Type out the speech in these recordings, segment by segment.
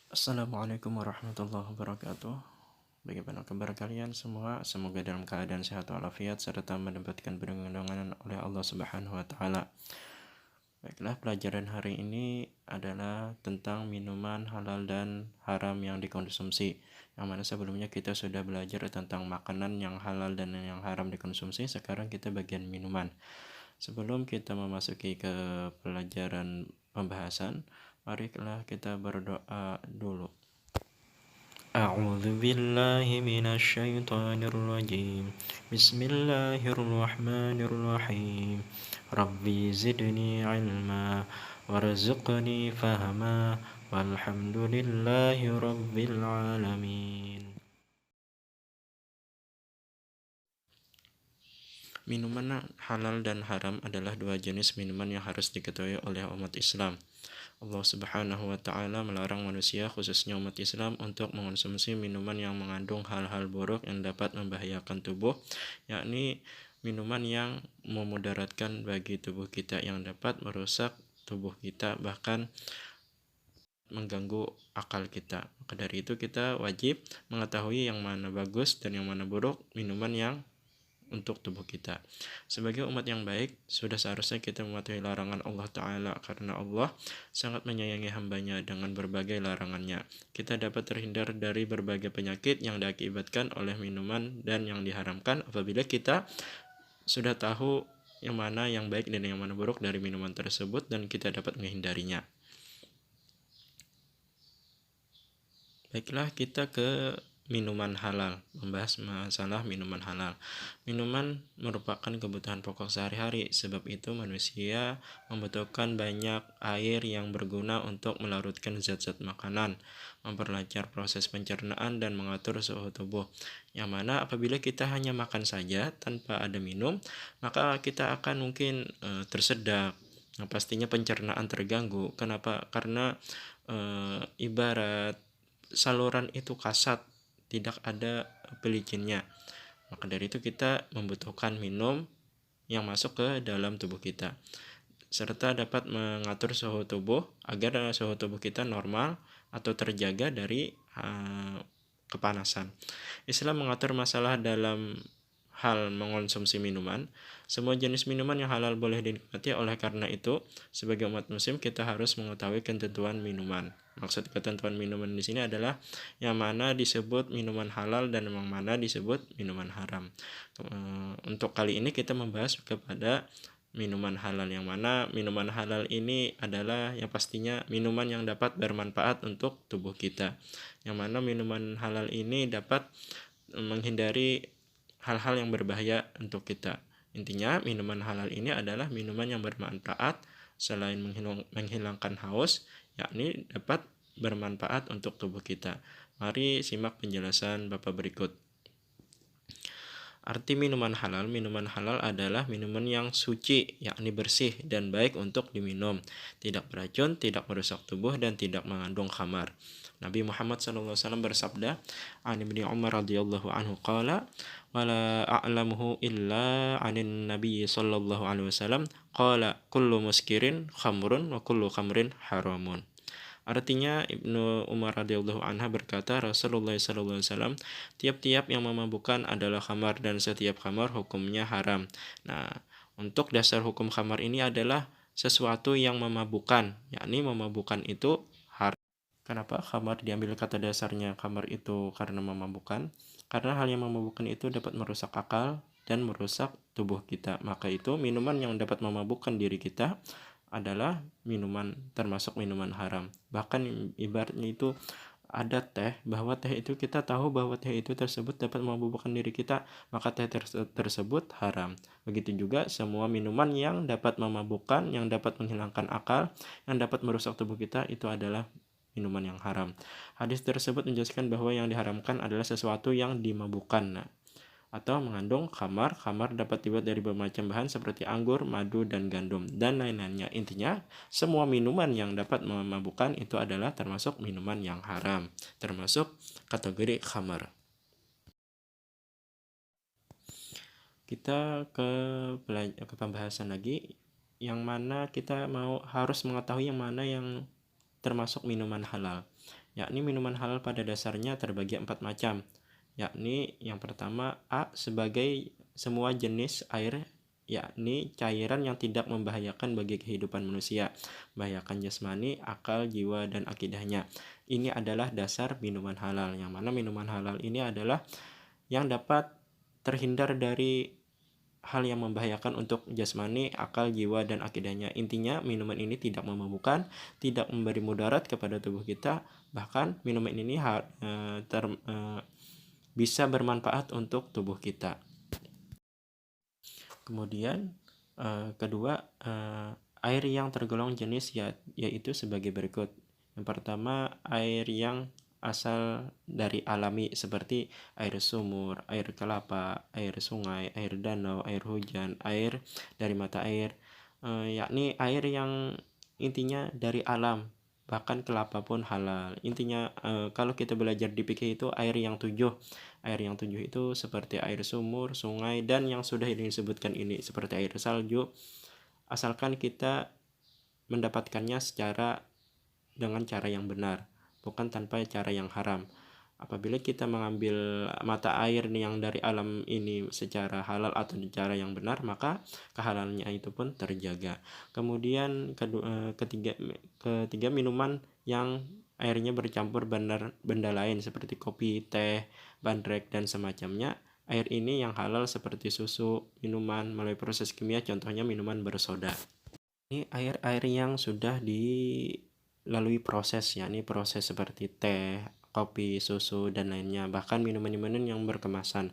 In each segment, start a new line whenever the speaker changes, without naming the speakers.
Assalamualaikum warahmatullahi wabarakatuh. Bagaimana kabar kalian semua? Semoga dalam keadaan sehat walafiat serta mendapatkan perlindungan oleh Allah Subhanahu wa taala. Baiklah, pelajaran hari ini adalah tentang minuman halal dan haram yang dikonsumsi. Yang mana sebelumnya kita sudah belajar tentang makanan yang halal dan yang haram dikonsumsi. Sekarang kita bagian minuman. Sebelum kita memasuki ke pelajaran pembahasan, marilah kita berdoa dulu. أعوذ بالله من الشيطان الرجيم بسم الله الرحمن الرحيم ربي زدني علما وارزقني فهما والحمد لله رب العالمين. Minuman halal dan haram adalah dua jenis minuman yang harus diketahui oleh umat Islam. Allah Subhanahu wa taala melarang manusia, khususnya umat Islam, untuk mengonsumsi minuman yang mengandung hal-hal buruk yang dapat membahayakan tubuh, yakni minuman yang memudaratkan bagi tubuh kita, yang dapat merusak tubuh kita, bahkan mengganggu akal kita. Maka dari itu kita wajib mengetahui yang mana bagus dan yang mana buruk minuman yang untuk tubuh kita. Sebagai umat yang baik, sudah seharusnya kita mematuhi larangan Allah Ta'ala, karena Allah sangat menyayangi hambanya dengan berbagai larangannya. Kita dapat terhindar dari berbagai penyakit yang diakibatkan oleh minuman dan yang diharamkan apabila kita sudah tahu yang mana yang baik dan yang mana buruk dari minuman tersebut, dan kita dapat menghindarinya. Baiklah, kita ke minuman halal, membahas masalah minuman halal. Minuman merupakan kebutuhan pokok sehari-hari, sebab itu manusia membutuhkan banyak air yang berguna untuk melarutkan zat-zat makanan, memperlancar proses pencernaan dan mengatur suhu tubuh. Yang mana apabila kita hanya makan saja tanpa ada minum, maka kita akan mungkin tersedak. Nah, pastinya pencernaan terganggu. Kenapa? Karena ibarat saluran itu kasat, tidak ada pelicinnya. Maka dari itu kita membutuhkan minum yang masuk ke dalam tubuh kita, serta dapat mengatur suhu tubuh agar suhu tubuh kita normal atau terjaga dari kepanasan. Islam mengatur masalah dalam hal mengonsumsi minuman. Semua jenis minuman yang halal boleh dinikmati. Oleh karena itu, sebagai umat muslim kita harus mengetahui ketentuan minuman. Maksud ketentuan minuman di sini adalah yang mana disebut minuman halal dan yang mana disebut minuman haram. Untuk kali ini kita membahas kepada minuman halal, yang mana minuman halal ini adalah yang pastinya minuman yang dapat bermanfaat untuk tubuh kita. Yang mana minuman halal ini dapat menghindari hal-hal yang berbahaya untuk kita. Intinya minuman halal ini adalah minuman yang bermanfaat selain menghilangkan haus, yakni dapat bermanfaat untuk tubuh kita. Mari simak penjelasan Bapak berikut. Arti minuman halal adalah minuman yang suci, yakni bersih dan baik untuk diminum, tidak beracun, tidak merusak tubuh, dan tidak mengandung khamar. Nabi Muhammad SAW bersabda, "An Ibnu Umar radhiyallahu anhu qala, wala a'lamuhu illa 'anin Nabi sallallahu alaihi wasallam qala kullu muskirin khamrun wa kullu khamrin haramun." Artinya Ibnu Umar radhiyallahu anha berkata, Rasulullah SAW, tiap-tiap yang memabukkan adalah khamar dan setiap khamar hukumnya haram. Nah, untuk dasar hukum khamar ini adalah sesuatu yang memabukkan, yakni memabukkan itu haram. Kenapa khamar diambil kata dasarnya khamar itu karena memabukkan? Karena hal yang memabukkan itu dapat merusak akal dan merusak tubuh kita. Maka itu minuman yang dapat memabukkan diri kita adalah minuman, termasuk minuman haram. Bahkan ibaratnya itu ada teh, bahwa teh itu kita tahu bahwa teh itu tersebut dapat memabukkan diri kita, maka teh tersebut haram. Begitu juga semua minuman yang dapat memabukkan, yang dapat menghilangkan akal, yang dapat merusak tubuh kita, itu adalah minuman yang haram. Hadis tersebut menjelaskan bahwa yang diharamkan adalah sesuatu yang dimabukkan, atau mengandung khamar. Khamar dapat dibuat dari bermacam bahan seperti anggur, madu, dan gandum, dan lain-lainnya. Intinya, semua minuman yang dapat memabukkan itu adalah termasuk minuman yang haram, termasuk kategori khamar. Kita ke pembahasan lagi, yang mana kita harus mengetahui yang mana yang termasuk minuman halal. yakni minuman halal pada dasarnya terbagi 4 macam, yakni yang pertama A sebagai semua jenis air, yakni cairan yang tidak membahayakan bagi kehidupan manusia, membahayakan jasmani, akal, jiwa, dan akidahnya. Ini adalah dasar minuman halal, yang mana minuman halal ini adalah yang dapat terhindar dari hal yang membahayakan untuk jasmani, akal, jiwa, dan akidahnya. Intinya minuman ini tidak memabukkan, tidak memberi mudarat kepada tubuh kita, bahkan minuman ini bisa bermanfaat untuk tubuh kita. Kemudian kedua, air yang tergolong jenis yaitu sebagai berikut. Yang pertama, air yang asal dari alami seperti air sumur, air kelapa, air sungai, air danau, air hujan, air dari mata air, yakni air yang intinya dari alam, bahkan kelapa pun halal. Intinya kalau kita belajar di fikih itu air yang 7 itu seperti air sumur, sungai, dan yang sudah disebutkan ini seperti air salju, asalkan kita mendapatkannya dengan cara yang benar, bukan tanpa cara yang haram. Apabila kita mengambil mata air yang dari alam ini secara halal atau cara yang benar, maka kehalalannya itu pun terjaga. Kemudian ketiga, minuman yang airnya bercampur benda lain seperti kopi, teh, bandrek, dan semacamnya. Air ini yang halal seperti susu, minuman melalui proses kimia, contohnya minuman bersoda. Ini air-air yang sudah dilalui proses, yakni proses seperti teh, kopi, susu, dan lainnya, bahkan minuman-minuman yang berkemasan.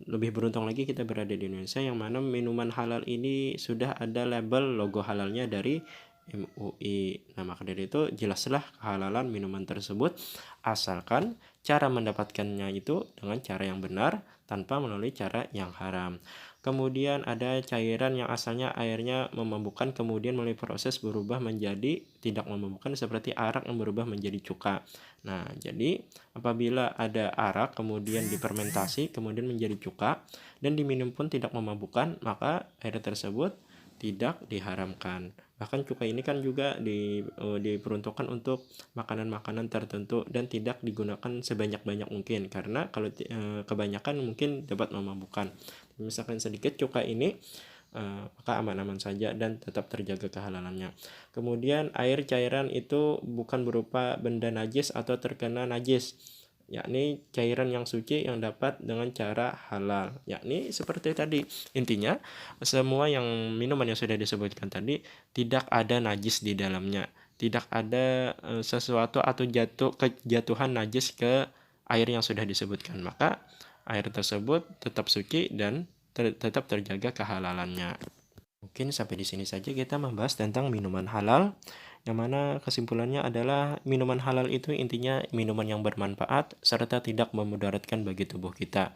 Lebih beruntung lagi kita berada di Indonesia yang mana minuman halal ini sudah ada label logo halalnya dari MUI. Nah, maka dari itu jelaslah kehalalan minuman tersebut, asalkan cara mendapatkannya itu dengan cara yang benar tanpa melalui cara yang haram. Kemudian ada cairan yang asalnya airnya memabukkan, kemudian melalui proses berubah menjadi tidak memabukkan seperti arak yang berubah menjadi cuka. Nah, jadi apabila ada arak kemudian difermentasi kemudian menjadi cuka dan diminum pun tidak memabukkan, maka air tersebut tidak diharamkan. Bahkan cuka ini kan juga diperuntukkan untuk makanan-makanan tertentu dan tidak digunakan sebanyak-banyak mungkin, karena kalau kebanyakan mungkin dapat memabukkan. Misalkan sedikit cuka ini, maka aman-aman saja dan tetap terjaga kehalalannya. Kemudian air cairan itu bukan berupa benda najis atau terkena najis, yakni cairan yang suci yang dapat dengan cara halal, yakni seperti tadi. Intinya semua minuman yang sudah disebutkan tadi tidak ada najis di dalamnya, tidak ada sesuatu atau kejatuhan najis ke air yang sudah disebutkan, maka air tersebut tetap suci dan tetap terjaga kehalalannya. Mungkin sampai di sini saja kita membahas tentang minuman halal, yang mana kesimpulannya adalah minuman halal itu intinya minuman yang bermanfaat serta tidak memudaratkan bagi tubuh kita.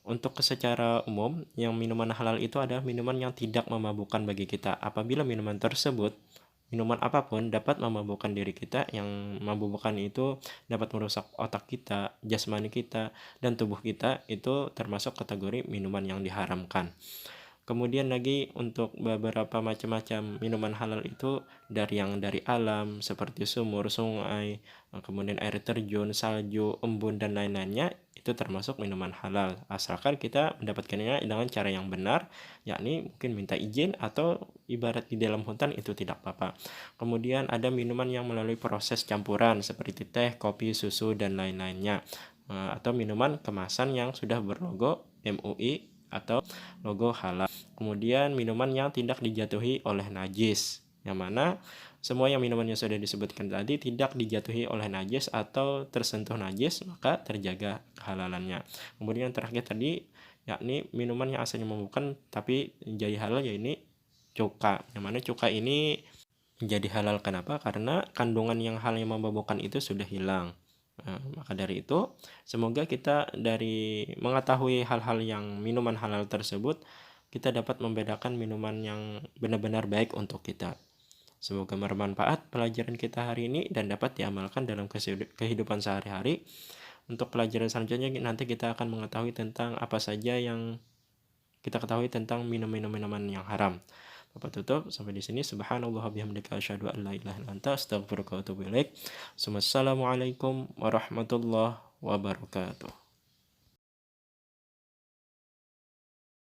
Untuk secara umum, yang minuman halal itu adalah minuman yang tidak memabukkan bagi kita. Apabila minuman apapun dapat memabukkan diri kita, yang memabukkan itu dapat merusak otak kita, jasmani kita, dan tubuh kita, itu termasuk kategori minuman yang diharamkan. Kemudian lagi untuk beberapa macam-macam minuman halal itu dari alam seperti sumur, sungai, kemudian air terjun, salju, embun, dan lain-lainnya, itu termasuk minuman halal asalkan kita mendapatkannya dengan cara yang benar, yakni mungkin minta izin atau ibarat di dalam hutan, itu tidak apa-apa. Kemudian ada minuman yang melalui proses campuran seperti teh, kopi, susu, dan lain-lainnya, atau minuman kemasan yang sudah berlogo MUI atau logo halal. Kemudian minuman yang tidak dijatuhi oleh najis, yang mana semua minuman yang sudah disebutkan tadi tidak dijatuhi oleh najis atau tersentuh najis, maka terjaga kehalalannya. Kemudian terakhir tadi, yakni minuman yang asalnya memabukkan tapi menjadi halal, yaitu cuka, yang mana cuka ini menjadi halal. Kenapa? Karena kandungan yang hal yang memabukkan itu sudah hilang. Maka dari itu, semoga kita dari mengetahui hal-hal yang minuman halal tersebut, kita dapat membedakan minuman yang benar-benar baik untuk kita. Semoga bermanfaat pelajaran kita hari ini dan dapat diamalkan dalam kehidupan sehari-hari. Untuk pelajaran selanjutnya nanti kita akan mengetahui tentang apa saja yang kita ketahui tentang minuman yang haram. Bapak tutup sampai di sini. Subhanallah bihamdika asyhadu an la ilaha illa anta astaghfiruka wa atubu ilaik. Wassalamualaikum warahmatullahi wabarakatuh.